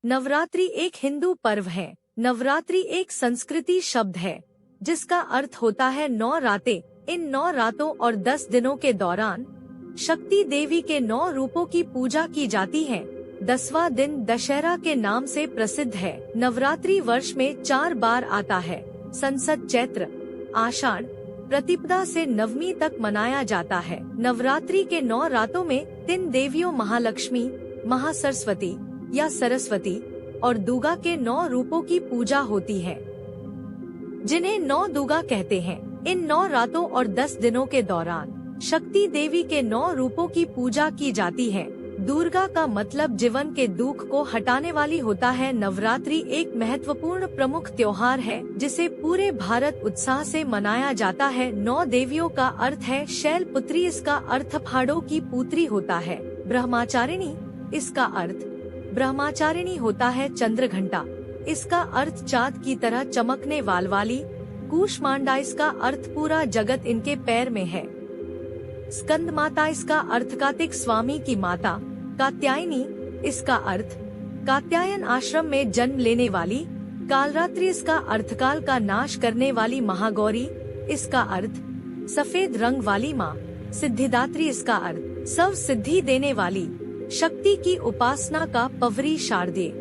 नवरात्रि एक हिंदू पर्व है। नवरात्रि एक संस्कृति शब्द है जिसका अर्थ होता है 9 रातें। इन 9 रातों और 10 दिनों के दौरान शक्ति देवी के 9 रूपों की पूजा की जाती है। 10वां दिन दशहरा के नाम से प्रसिद्ध है। नवरात्रि वर्ष में 4 बार आता है। संसत चैत्र, आषाढ़, प्रतिपदा से नवमी तक मनाया जाता है। नवरात्रि के 9 रातों में 3 देवियों महालक्ष्मी, महासरस्वती या सरस्वती और दुर्गा के 9 रूपों की पूजा होती है, जिन्हें 9 दुर्गा कहते हैं। इन 9 रातों और 10 दिनों के दौरान शक्ति देवी के 9 रूपों की पूजा की जाती है। दुर्गा का मतलब जीवन के दुख को हटाने वाली होता है। नवरात्रि एक महत्वपूर्ण प्रमुख त्योहार है जिसे पूरे भारत उत्साह से मनाया जाता है। 9 देवियों का अर्थ है शैलपुत्री, इसका अर्थ पहाड़ों की पुत्री होता है। ब्रह्मचारिणी, इसका अर्थ ब्रह्मचारिणी होता है। चंद्रघंटा, इसका अर्थ चाँद की तरह चमकने वाली। कूष्मांडा, इसका अर्थ पूरा जगत इनके पैर में है। स्कंद माता, इसका अर्थ कार्तिक स्वामी की माता। कात्यायनी, इसका अर्थ कात्यायन आश्रम में जन्म लेने वाली। कालरात्रि, इसका अर्थ काल का नाश करने वाली महागौरी, इसका अर्थ सफेद रंग वाली माँ। सिद्धिदात्री, इसका अर्थ सब सिद्धि देने वाली। शक्ति की उपासना का पवरी शारदीय।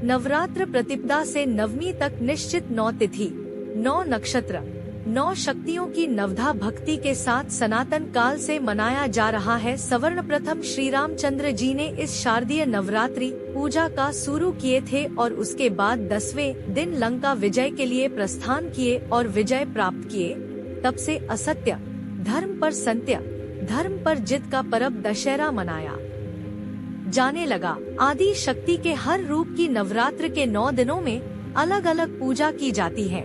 नवरात्र प्रतिपदा से नवमी तक निश्चित 9 तिथि, 9 नक्षत्र, 9 शक्तियों की नवधा भक्ति के साथ सनातन काल से मनाया जा रहा है। सवर्ण प्रथम श्री रामचंद्र जी ने इस शारदीय नवरात्रि पूजा का शुरू किए थे और उसके बाद 10वें दिन लंका विजय के लिए प्रस्थान किए और विजय प्राप्त किए। तब से असत्य धर्म पर सत्य, धर्म पर जित का पर्व दशहरा मनाया जाने लगा। आदि शक्ति के हर रूप की नवरात्र के 9 दिनों में अलग अलग पूजा की जाती है।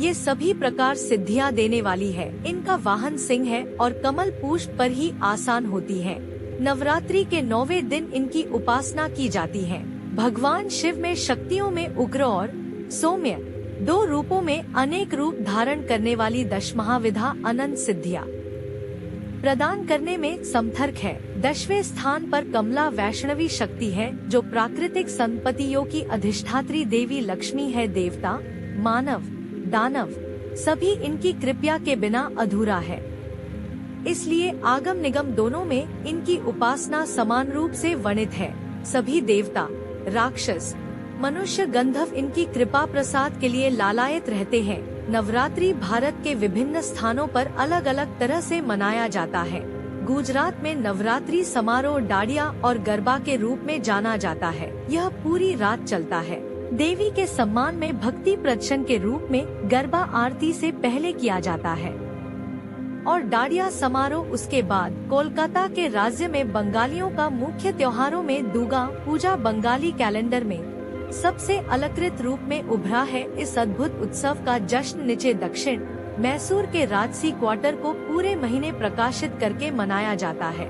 ये सभी प्रकार सिद्धियां देने वाली है। इनका वाहन सिंह है और कमल पुष्प पर ही आसान होती है। नवरात्रि के 9वें दिन इनकी उपासना की जाती है। भगवान शिव में शक्तियों में उग्र और सौम्य 2 रूपों में अनेक रूप धारण करने वाली 10 महाविधा अनंत सिद्धियां प्रदान करने में समर्थक है। 10वें स्थान पर कमला वैष्णवी शक्ति है जो प्राकृतिक संपत्तियों की अधिष्ठात्री देवी लक्ष्मी है। देवता, मानव, दानव सभी इनकी कृपा के बिना अधूरा है। इसलिए आगम निगम दोनों में इनकी उपासना समान रूप से वर्णित है। सभी देवता, राक्षस, मनुष्य, गंधर्व इनकी कृपा प्रसाद के लिए लालायित रहते हैं। नवरात्रि भारत के विभिन्न स्थानों पर अलग अलग तरह से मनाया जाता है। गुजरात में नवरात्रि समारोह डांडिया और गरबा के रूप में जाना जाता है। यह पूरी रात चलता है। देवी के सम्मान में भक्ति प्रदर्शन के रूप में गरबा आरती से पहले किया जाता है और डांडिया समारोह उसके बाद। कोलकाता के राज्य में बंगालियों का मुख्य त्योहारों में दुर्गा पूजा बंगाली कैलेंडर में सबसे अलंकृत रूप में उभरा है। इस अद्भुत उत्सव का जश्न नीचे दक्षिण मैसूर के राजसी क्वार्टर को पूरे महीने प्रकाशित करके मनाया जाता है।